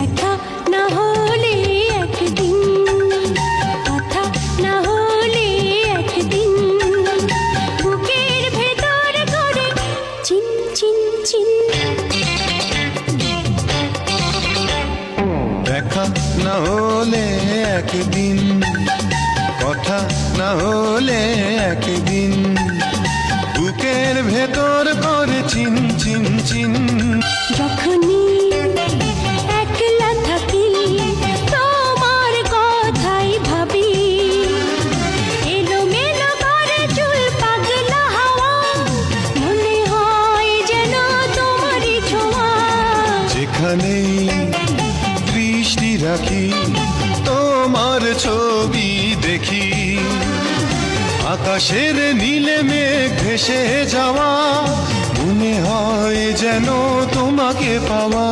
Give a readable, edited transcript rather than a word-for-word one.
দেখা না হলে একদিন, কথা না হলে একদিন, বুকের ভেতর করে চিন চিন চিন। দেখা না হলে একদিন, কথা না হলে একদিন, বুকের ভেতর করে চিন চিন চিন। যখনই একলা থাকি তোমার কথাই ভাবি, এলোমেলো করে চুল পাগলা হাওয়া, মনে হয় যেন তোমারই ছোঁয়া। যেখানেই দৃষ্টি রাখি তোমার ছবি দেখি, আকাশের নীলে মেঘ ভেসে যাওয়া, মনে হয় যেন তোমাকে পাওয়া।